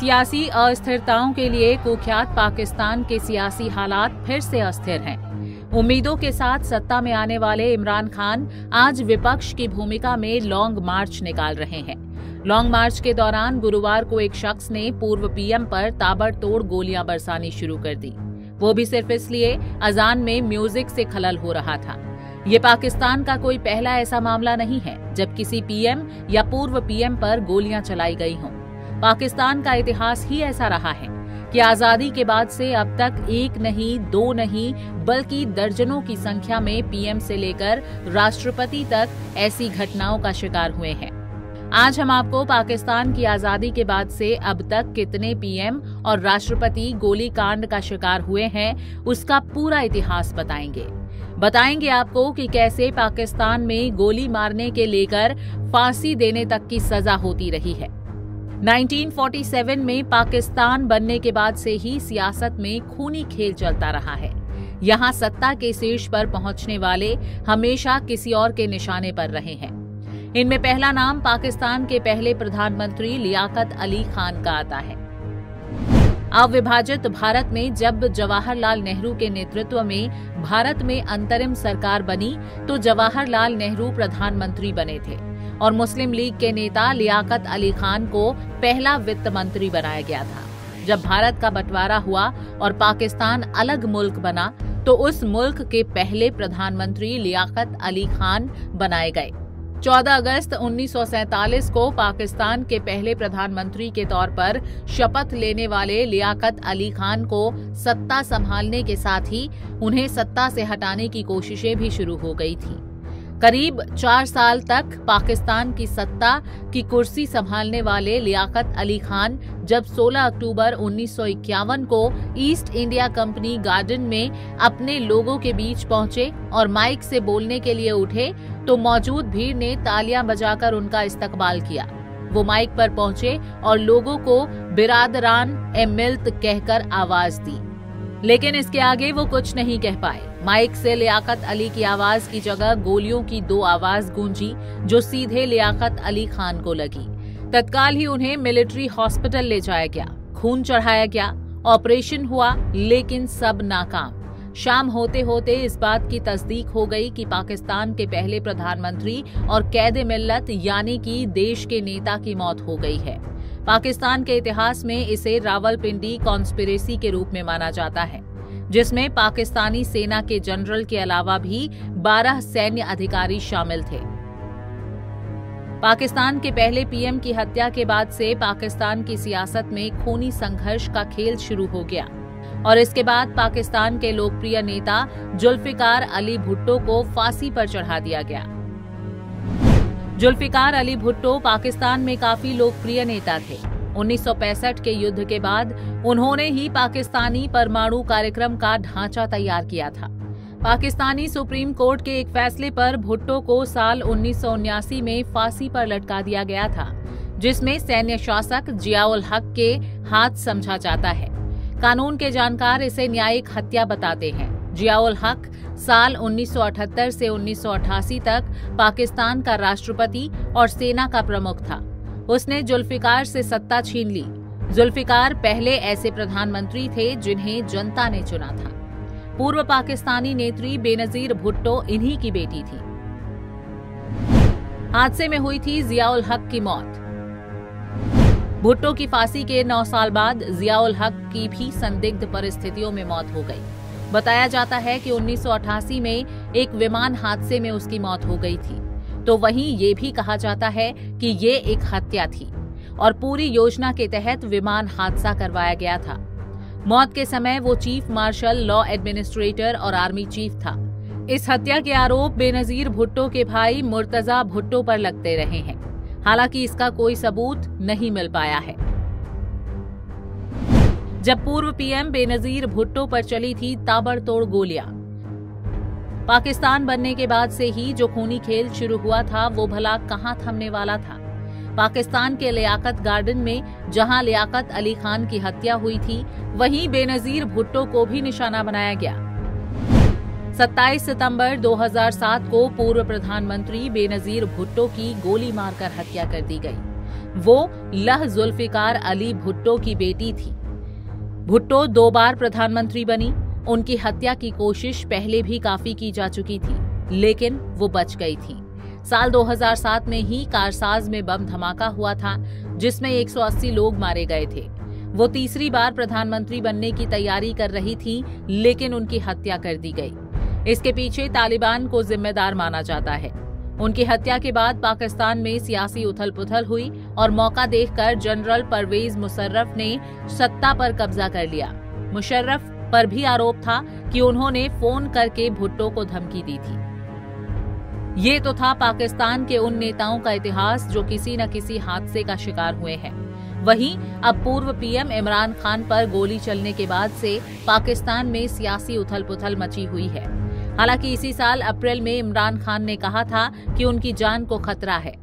सियासी अस्थिरताओं के लिए कुख्यात पाकिस्तान के सियासी हालात फिर से अस्थिर हैं। उम्मीदों के साथ सत्ता में आने वाले इमरान खान आज विपक्ष की भूमिका में लॉन्ग मार्च निकाल रहे हैं। लॉन्ग मार्च के दौरान गुरुवार को एक शख्स ने पूर्व पीएम पर ताबड़तोड़ गोलियां बरसानी शुरू कर दी, वो भी सिर्फ इसलिए अजान में म्यूजिक से खलल हो रहा था। ये पाकिस्तान का कोई पहला ऐसा मामला नहीं है जब किसी पीएम या पूर्व पीएम पर गोलियां चलाई गई हों। पाकिस्तान का इतिहास ही ऐसा रहा है कि आजादी के बाद से अब तक एक नहीं, दो नहीं, बल्कि दर्जनों की संख्या में पीएम से लेकर राष्ट्रपति तक ऐसी घटनाओं का शिकार हुए हैं। आज हम आपको पाकिस्तान की आजादी के बाद से अब तक कितने पीएम और राष्ट्रपति गोलीकांड का शिकार हुए हैं, उसका पूरा इतिहास बताएंगे आपको कि कैसे पाकिस्तान में गोली मारने के लेकर फांसी देने तक की सजा होती रही है। 1947 में पाकिस्तान बनने के बाद से ही सियासत में खूनी खेल चलता रहा है। यहाँ सत्ता के शीर्ष पर पहुंचने वाले हमेशा किसी और के निशाने पर रहे हैं। इनमें पहला नाम पाकिस्तान के पहले प्रधानमंत्री लियाकत अली खान का आता है। अविभाजित भारत में जब जवाहरलाल नेहरू के नेतृत्व में भारत में अंतरिम सरकार बनी तो जवाहरलाल नेहरू प्रधानमंत्री बने थे और मुस्लिम लीग के नेता लियाकत अली खान को पहला वित्त मंत्री बनाया गया था। जब भारत का बंटवारा हुआ और पाकिस्तान अलग मुल्क बना तो उस मुल्क के पहले प्रधानमंत्री लियाकत अली खान बनाए गए। 14 अगस्त 1947 को पाकिस्तान के पहले प्रधानमंत्री के तौर पर शपथ लेने वाले लियाकत अली खान को सत्ता संभालने के साथ ही उन्हें सत्ता से हटाने की कोशिशें भी शुरू हो गई थी। करीब 4 साल तक पाकिस्तान की सत्ता की कुर्सी संभालने वाले लियाकत अली खान जब 16 अक्टूबर 1951 को ईस्ट इंडिया कंपनी गार्डन में अपने लोगों के बीच पहुंचे और माइक से बोलने के लिए उठे तो मौजूद भीड़ ने तालियां बजाकर उनका इस्तकबाल किया। वो माइक पर पहुंचे और लोगों को बिरादरान ए मिल्त कहकर आवाज दी, लेकिन इसके आगे वो कुछ नहीं कह पाए। माइक से लियाकत अली की आवाज की जगह गोलियों की 2 आवाज गूंजी जो सीधे लियाकत अली खान को लगी। तत्काल ही उन्हें मिलिट्री हॉस्पिटल ले जाया गया, खून चढ़ाया गया, ऑपरेशन हुआ, लेकिन सब नाकाम। शाम होते होते इस बात की तस्दीक हो गई कि पाकिस्तान के पहले प्रधानमंत्री और कैदे मिल्लत यानी कि देश के नेता की मौत हो गई है। पाकिस्तान के इतिहास में इसे रावलपिंडी कॉन्स्पिरेसी के रूप में माना जाता है, जिसमें पाकिस्तानी सेना के जनरल के अलावा भी 12 सैन्य अधिकारी शामिल थे। पाकिस्तान के पहले पीएम की हत्या के बाद से पाकिस्तान की सियासत में खूनी संघर्ष का खेल शुरू हो गया और इसके बाद पाकिस्तान के लोकप्रिय नेता जुल्फिकार अली भुट्टो को फांसी पर चढ़ा दिया गया। जुल्फिकार अली भुट्टो पाकिस्तान में काफी लोकप्रिय नेता थे। 1965 के युद्ध के बाद उन्होंने ही पाकिस्तानी परमाणु कार्यक्रम का ढांचा तैयार किया था। पाकिस्तानी सुप्रीम कोर्ट के एक फैसले पर भुट्टो को साल 1979 में फांसी पर लटका दिया गया था, जिसमें सैन्य शासक जियाउल हक के हाथ समझा जाता है। कानून के जानकार इसे न्यायिक हत्या बताते हैं। जियाउल हक साल 1978 से 1988 तक पाकिस्तान का राष्ट्रपति और सेना का प्रमुख था। उसने जुल्फिकार से सत्ता छीन ली। जुल्फिकार पहले ऐसे प्रधानमंत्री थे जिन्हें जनता ने चुना था। पूर्व पाकिस्तानी नेत्री बेनजीर भुट्टो इन्हीं की बेटी थी। हादसे में हुई थी जियाउल हक की मौत। भुट्टो की फांसी के 9 साल बाद जियाउल हक की भी संदिग्ध परिस्थितियों में मौत हो गई। बताया जाता है कि 1988 में एक विमान हादसे में उसकी मौत हो गई थी, तो वहीं ये भी कहा जाता है कि ये एक हत्या थी और पूरी योजना के तहत विमान हादसा करवाया गया था। मौत के समय वो चीफ मार्शल, लॉ एडमिनिस्ट्रेटर और आर्मी चीफ था। इस हत्या के आरोप बेनजीर भुट्टो के भाई मुर्तजा भुट्टो पर लगते रहे हैं, हालांकि इसका कोई सबूत नहीं मिल पाया है। जब पूर्व पीएम बेनजीर भुट्टो पर चली थी ताबड़तोड़ गोलियां, पाकिस्तान बनने के बाद से ही जो खूनी खेल शुरू हुआ था वो भला कहां थमने वाला था। पाकिस्तान के लियाकत गार्डन में जहां लियाकत अली खान की हत्या हुई थी, वहीं बेनजीर भुट्टो को भी निशाना बनाया गया। 27 सितंबर 2007 को पूर्व प्रधानमंत्री बेनजीर भुट्टो की गोली मारकर हत्या कर दी गई। वो लह जुल्फिकार अली भुट्टो की बेटी थी। भुट्टो 2 बार प्रधानमंत्री बनी। उनकी हत्या की कोशिश पहले भी काफी की जा चुकी थी, लेकिन वो बच गई थी। साल 2007 में ही कारसाज में बम धमाका हुआ था, जिसमें 180 लोग मारे गए थे। वो तीसरी बार प्रधानमंत्री बनने की तैयारी कर रही थी, लेकिन उनकी हत्या कर दी गई। इसके पीछे तालिबान को जिम्मेदार माना जाता है। उनकी हत्या के बाद पाकिस्तान में सियासी उथल-पुथल हुई और मौका देखकर जनरल परवेज मुशर्रफ ने सत्ता पर कब्जा कर लिया। मुशर्रफ पर भी आरोप था कि उन्होंने फोन करके भुट्टो को धमकी दी थी। ये तो था पाकिस्तान के उन नेताओं का इतिहास जो किसी न किसी हादसे का शिकार हुए हैं। वहीं अब पूर्व पीएम इमरान खान पर गोली चलने के बाद से पाकिस्तान में सियासी उथल-पुथल मची हुई है। हालांकि इसी साल अप्रैल में इमरान खान ने कहा था कि उनकी जान को खतरा है।